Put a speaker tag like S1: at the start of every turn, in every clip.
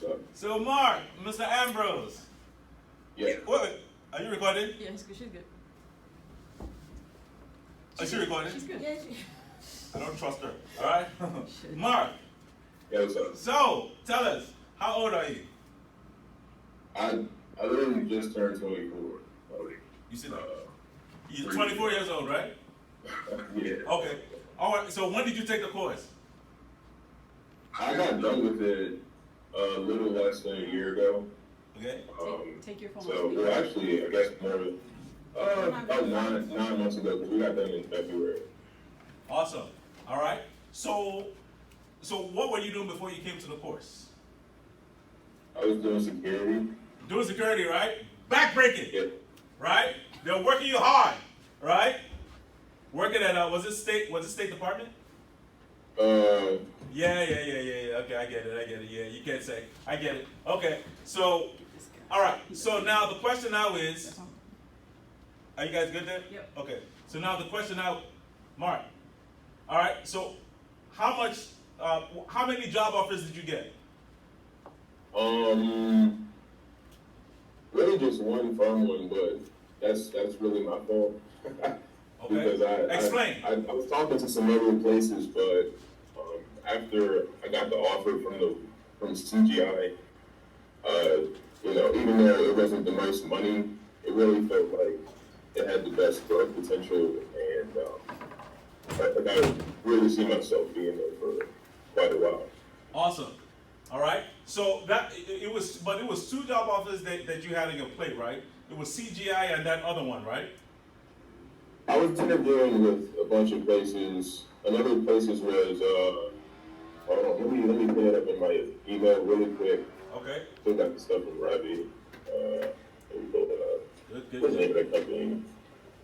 S1: So,
S2: So Mark, Mr. Ambrose.
S1: yeah.
S2: Wait, are you recording?
S3: Yeah, she's good.
S2: Is she recording?
S3: She's good.
S4: Yeah,
S2: I don't trust her. All right,
S3: Shit.
S2: Mark.
S1: Yeah, what's up?
S2: So tell us, how old are you?
S1: I literally just turned 24. Like,
S2: You said that.
S1: uh,
S2: You're 24 years old, right?
S1: yeah.
S2: Okay. All right. So when did you take the course?
S1: I got done with it a little less than a year ago.
S2: Okay.
S3: Take your phone.
S1: So, well, actually, I guess more, about nine months ago, because we got done in February.
S2: Awesome. All right. So what were you doing before you came to the course?
S1: I was doing security.
S2: Doing security, right? Backbreaking,
S1: Yep.
S2: right? They're working you hard, right? Working at was it State Department? Yeah. Okay, I get it. Yeah, you can't say. I get it. Okay. So, all right. So now the question now is, are you guys good there?
S3: Yep.
S2: Okay. So now the question now, Mark. All right. So, how many job offers did you get?
S1: Really just one firm one, but that's really my fault.
S2: Okay.
S1: Because
S2: Explain.
S1: I was talking to some other places, but after I got the offer from CGI, even though it wasn't the most money, it really felt like it had the best growth potential, and I really see myself being there for quite a while.
S2: Awesome. All right. So it was two job offers that you had on your plate, right? It was CGI and that other one, right?
S1: I was interviewing with a bunch of places. Another places was hold on, let me put it up in my email really quick.
S2: Okay.
S1: Still got the stuff from Robbie. Let me pull it up.
S2: Good.
S1: What's the name of that company?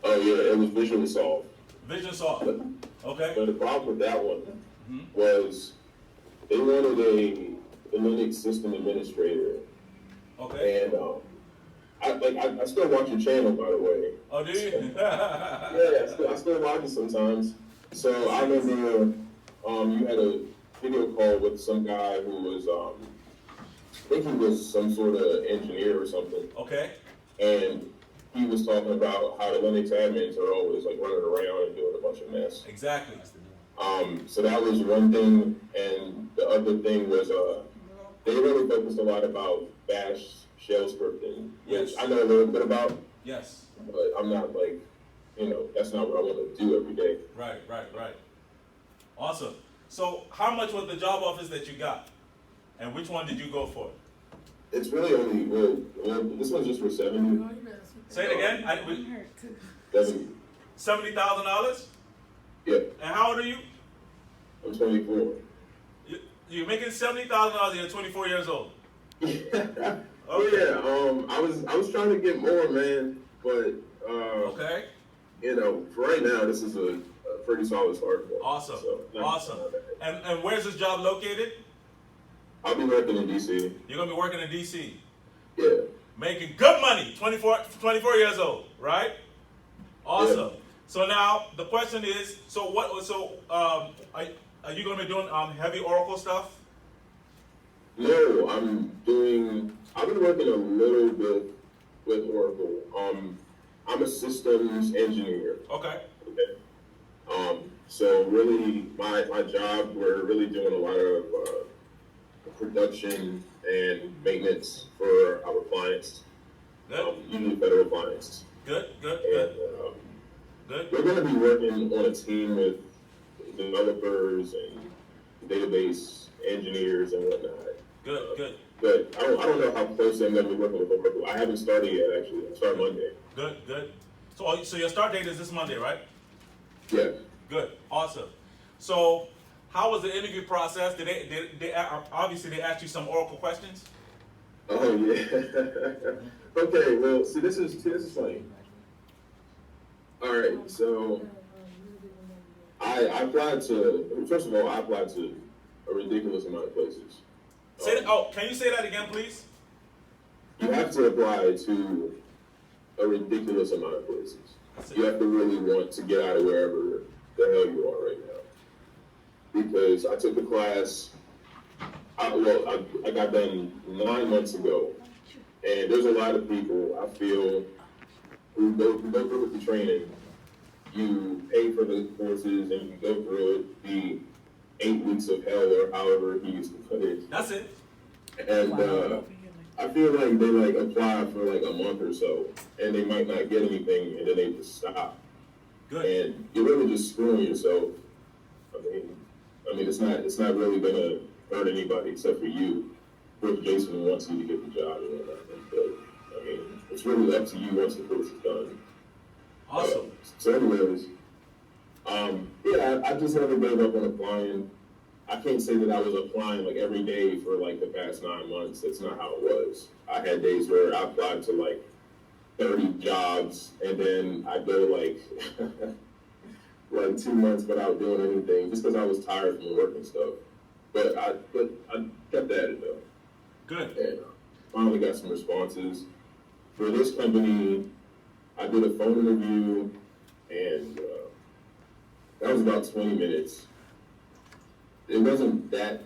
S1: Oh yeah, it was Visual Solve.
S2: Vision Soft. Okay.
S1: But the problem with that one
S2: Mhm.
S1: was they wanted a Linux system administrator,
S2: Okay.
S1: and I still watch your channel, by the way.
S2: Oh, do you?
S1: Yeah, I still watch it sometimes. So I remember you had a video call with some guy who was I think he was some sort of engineer or something,
S2: Okay.
S1: and he was talking about how the Linux admins are always like running around and doing a bunch of mess.
S2: Exactly.
S1: So that was one thing, and the other thing was they really focused a lot about Bash shell scripting, which
S2: Yes.
S1: I know a little bit about,
S2: Yes.
S1: but I'm not like, that's not what I want to do every day.
S2: Right. Awesome. So how much was the job offers that you got, and which one did you go for?
S1: It's really only, well this one's just for 70.
S2: Say it again.
S3: Hurt too.
S1: 70.
S2: $70,000.
S1: Yeah,
S2: And how old are you?
S1: I'm 24.
S2: You're making $70,000. You're 24 years old.
S1: Oh yeah, I was trying to get more, man, but
S2: Okay.
S1: for right now, this is a pretty solid start.
S2: Awesome.
S1: So,
S2: Awesome.
S1: not bad.
S2: And where's this job located?
S1: I'll be working in DC.
S2: You're gonna be working in DC,
S1: Yeah.
S2: making good money. 24 years old, right? Awesome.
S1: Yeah.
S2: So now the question is, are you gonna be doing heavy Oracle stuff?
S1: No, I've been working a little bit with Oracle. I'm a systems engineer.
S2: Okay.
S1: Okay. So really my job, we're really doing a lot of production and maintenance for our clients,
S2: Good.
S1: usually federal clients.
S2: Good.
S1: And
S2: Good.
S1: we're going to be working on a team with developers and database engineers and whatnot.
S2: Good.
S1: But I don't know how close I'm going to be working with Oracle. I haven't started yet, actually. I start Monday.
S2: Good. So your start date is this Monday, right?
S1: Yeah.
S2: Good. Awesome. So how was the interview process? Did they obviously they asked you some Oracle questions?
S1: Oh, yeah. Okay, well, see, this is funny. All right, so I applied to, first of all, I applied to a ridiculous amount of places.
S2: Can you say that again, please?
S1: You have to apply to a ridiculous amount of places. You have to really want to get out of wherever the hell you are right now. Because I took a class I got done 9 months ago, and there's a lot of people I feel who go through with the training. You pay for the courses and you go through it, the 8 weeks of hell or however he used to put it.
S2: That's it.
S1: And I feel like they like apply for like a month or so, and they might not get anything, and then they just stop.
S2: Good.
S1: And you're really just screwing yourself. I mean, it's not really gonna hurt anybody except for you. Of course, Jason wants you to get the job and whatnot, but I mean, it's really up to you once the course is done.
S2: Awesome.
S1: So anyways, yeah, I just never gave up on applying. I can't say that I was applying like every day for like the past 9 months. That's not how it was. I had days where I applied to like 30 jobs, and then I'd go like like 2 months without doing anything just because I was tired from work and stuff. But I kept at it though.
S2: Good.
S1: And finally got some responses. For this company, I did a phone interview, and that was about 20 minutes. It wasn't that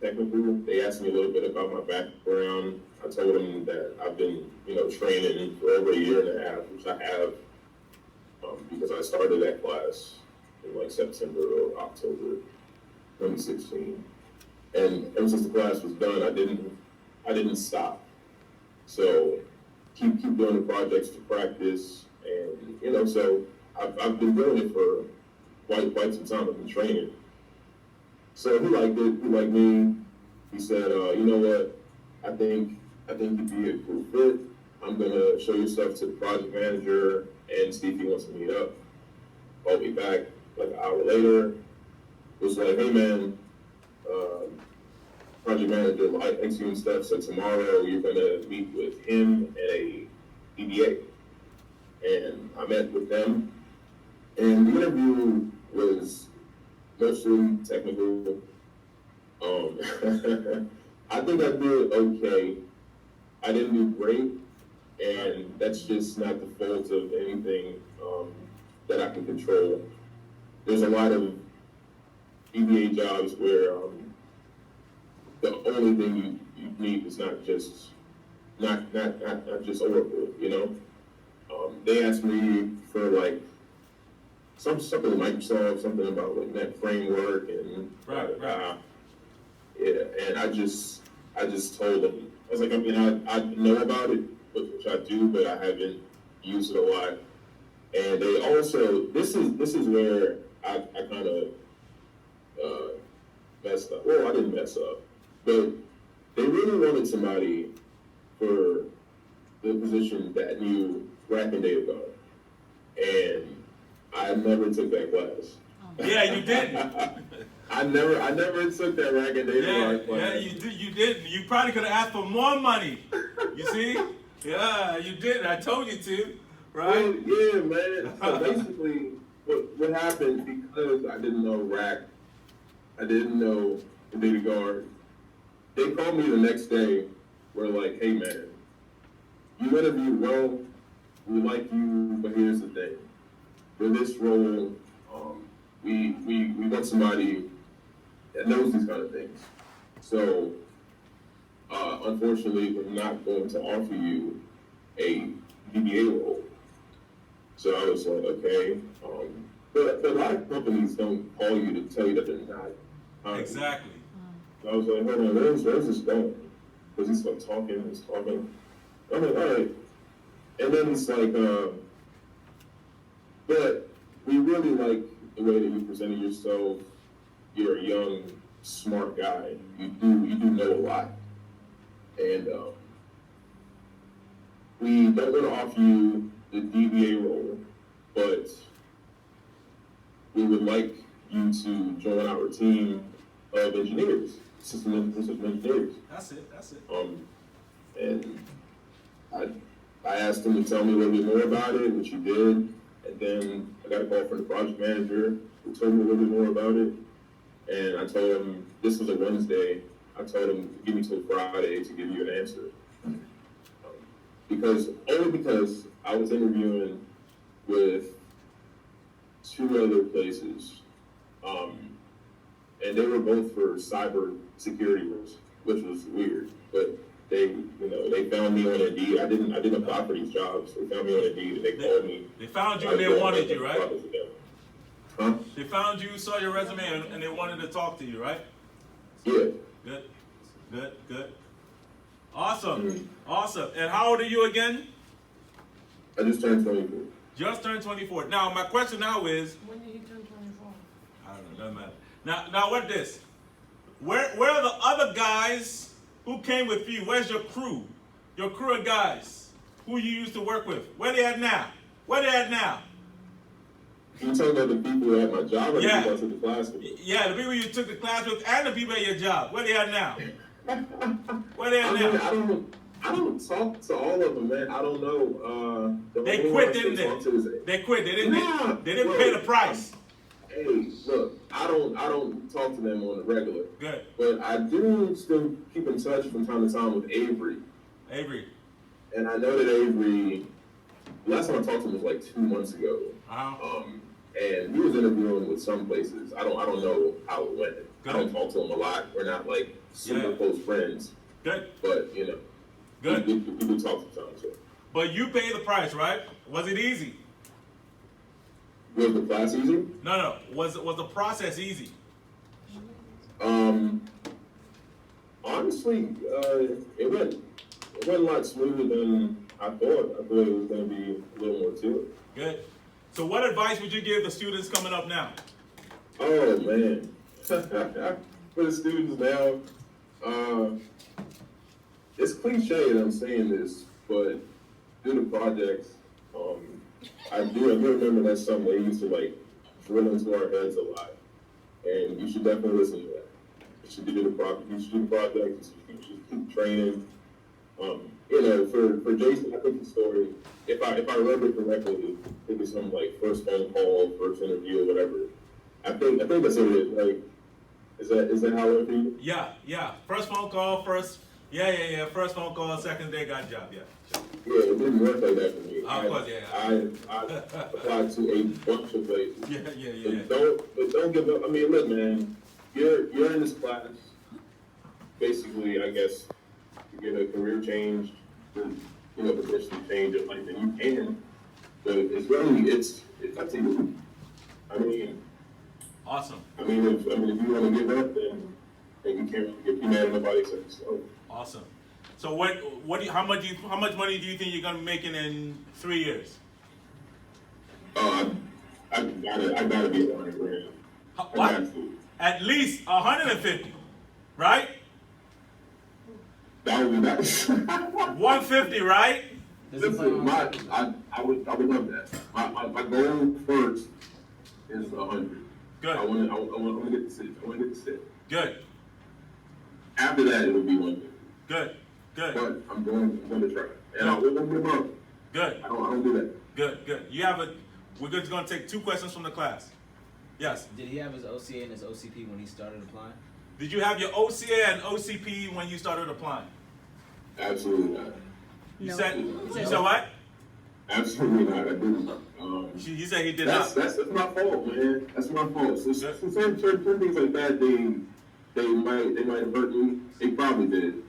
S1: technical. They asked me a little bit about my background. I told them that I've been, training for over a year and a half, which I have, because I started that class in like September or October 2016. And ever since the class was done, I didn't stop. So keep doing the projects to practice, and so I've been doing it for quite some time. I've been training. So he liked it. He liked me. He said, "You know what? I think you'd be a cool fit. I'm gonna show your stuff to the project manager and see if he wants to meet up." Called me back like an hour later. Was like, "Hey man, project manager likes you and stuff. So tomorrow you're gonna meet with him and a DBA." And I met with them, and the interview was mostly technical. I think I did okay. I didn't do great, and that's just not the fault of anything that I can control. There's a lot of DBA jobs where the only thing you need is not just Oracle, They asked me for like something Microsoft, something about like Net Framework and
S2: Right.
S1: Yeah, and I just told them, I was like, I know about it, which I do, but I haven't used it a lot. And they also, this is where I kind of messed up. Well, I didn't mess up, but they really wanted somebody for the position that knew Rack and Data Guard, and I never took that class.
S2: Yeah, you didn't.
S1: I never took that Rack and Data Guard class.
S2: Yeah, you didn't. You probably could have asked for more money. You see? Yeah, you didn't. I told you to, right?
S1: Well, yeah, man. So basically, what happened, because I didn't know Rack, I didn't know Data Guard, they called me the next day. We're like, "Hey, man, you interviewed well. We like you, but here's the thing. For this role, we want somebody that knows these kind of things. So, unfortunately, we're not going to offer you a DBA role." So I was like, okay. But a lot of companies don't call you to tell you that they're not.
S2: Exactly.
S1: So I was like, hold on, where's this going? Because he's like talking. I'm like, all right. And then it's like, but we really like the way that you presented yourself. You're a young, smart guy. You do know a lot. And we don't want to offer you the DBA role, but we would like you to join our team of engineers, system engineers.
S2: That's it.
S1: And I asked him to tell me a little bit more about it, which he did. And then I got a call from the project manager who told me a little bit more about it. And I told him, this was a Wednesday, I told him, give me till Friday to give you an answer. Only because I was interviewing with 2 other places. And they were both for cyber security risk, which was weird. But they found me on Indeed. I didn't apply for these jobs. They found me on Indeed and they called me.
S2: They found you and they wanted you, right?
S1: Huh?
S2: They found you, saw your resume, and they wanted to talk to you, right?
S1: Yeah.
S2: Good. Awesome. Awesome. And how old are you again?
S1: I just turned 24.
S2: Just turned 24. Now, my question now is,
S3: When did you turn 24?
S2: I don't know, doesn't matter. Now what this? Where are the other guys who came with you? Where's your crew? Your crew of guys who you used to work with? Where they at now?
S1: You talking about the people at my job or
S2: Yeah.
S1: the people I took the class with?
S2: Yeah, the people you took the class with and the people at your job. Where they at now? Where they at
S1: I mean,
S2: now?
S1: I don't talk to all of them, man. I don't know.
S2: They
S1: only
S2: quit,
S1: one I
S2: didn't
S1: still
S2: they?
S1: talk to is-
S2: They quit. They didn't.
S1: Nah,
S2: They didn't
S1: bro.
S2: pay the price.
S1: Hey, look, I don't talk to them on the regular,
S2: Good,
S1: but I do still keep in touch from time to time with Avery,
S2: Avery.
S1: and I know that Avery. Last time I talked to him was like 2 months ago, and he was interviewing with some places. I don't know how it went.
S2: Good.
S1: I don't talk to him a lot. We're not like super
S2: Yeah.
S1: close friends,
S2: Good,
S1: but you know,
S2: good.
S1: we do talk sometimes. So.
S2: But you paid the price, right? Was it easy?
S1: Was the class easy?
S2: No. Was the process easy?
S1: Honestly, it went a lot smoother than I thought. I thought it was going to be a little more to it.
S2: Good. So what advice would you give the students coming up now?
S1: Oh man, for the students now, it's cliche that I'm saying this, but do the projects. I do remember that's something they used to like drill into our heads a lot, and you should definitely listen to that. You should do the project. You should do the project. You should keep training. You know, for Jason, I think the story, if I remember correctly, I think it's something like first phone call, first interview, or whatever. I think that's what it is. Like, is that how it for you?
S2: Yeah. First phone call, first. Yeah. First phone call, second day got job. Yeah.
S1: Yeah, it didn't work like that for me.
S2: Of course, yeah.
S1: I applied to a bunch of places.
S2: Yeah.
S1: But don't give up. I mean, look, man, you're in this class. Basically, I guess to get a career change, to, position change of life, and you can. But it's up to you. I mean,
S2: Awesome.
S1: if you want to give up, then you can't really get mad at nobody except yourself.
S2: Awesome. So how much money do you think you're gonna be making in 3 years?
S1: Oh, I gotta be at 100 grand.
S2: What? At least 150, right?
S1: That would be nice.
S2: 150, right?
S1: Listen, I would love that. My goal first is 100.
S2: Good.
S1: I want to get the city. I want to get the city.
S2: Good.
S1: After that, it would be 150.
S2: Good.
S1: But I'm going to try, and I will give it up.
S2: Good.
S1: I don't do that.
S2: Good. We're just gonna take 2 questions from the class. Yes.
S4: Did he have his OCA and his OCP when he started applying?
S2: Did you have your OCA and OCP when you started applying?
S1: Absolutely not.
S2: You
S3: No.
S2: said what?
S1: Absolutely not. I didn't.
S2: He said he did
S1: That's
S2: not.
S1: my fault, man. That's my fault. So certain things like that, they might have hurt me. They probably did.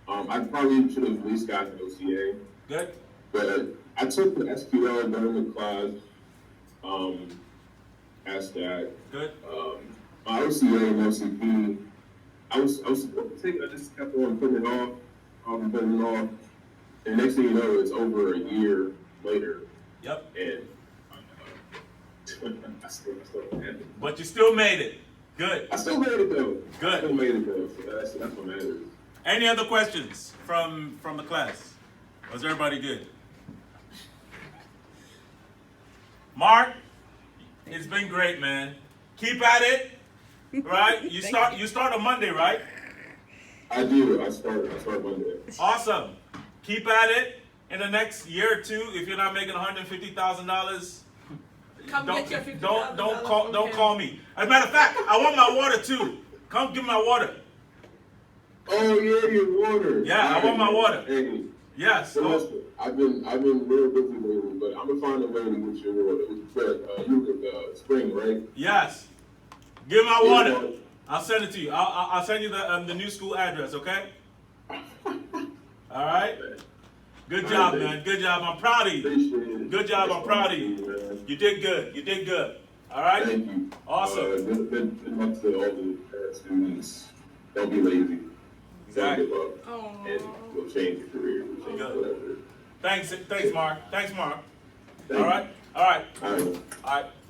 S1: I probably should have at least gotten an OCA.
S2: Good.
S1: But I took the SQL during the class. ASTAT.
S2: Good.
S1: My OCA and OCP. I was supposed to take it. I just kept on putting it off. And next thing you know, it's over a year later.
S2: Yep.
S1: And I still had it.
S2: But you still made it. Good.
S1: I still made it though.
S2: Good.
S1: I still made it though. So that's what matters.
S2: Any other questions from the class? Was everybody good? Mark, it's been great, man. Keep at it. Right? You start on Monday, right?
S1: I do. I start Monday.
S2: Awesome. Keep at it. In the next year or two, if you're not making $150,000,
S3: Come get your $50,000
S2: don't call me. As a matter of fact, I want my water too. Come give me my water.
S1: Oh yeah, your water.
S2: Yeah, I want my water.
S1: Hey,
S2: Yes.
S1: so listen, I've been real busy lately, but I'm gonna find a way to get your water. But you could spring, right?
S2: Yes. Give my water. I'll send it to you. I'll send you the new school address. Okay. All right. Good job, man. Good job. I'm proud of you.
S1: Appreciate it.
S2: Good job. I'm proud of you.
S1: Man.
S2: You did good. You did good. All right.
S1: Thank you.
S2: Awesome.
S1: Good luck to all the students. Don't be lazy.
S2: Exactly.
S1: Don't give up. And we'll change your career. We'll change
S2: Good.
S1: whatever.
S2: Thanks, Mark. Thanks, Mark.
S1: Thank
S2: All right. All right.
S1: you. All right.
S2: All right.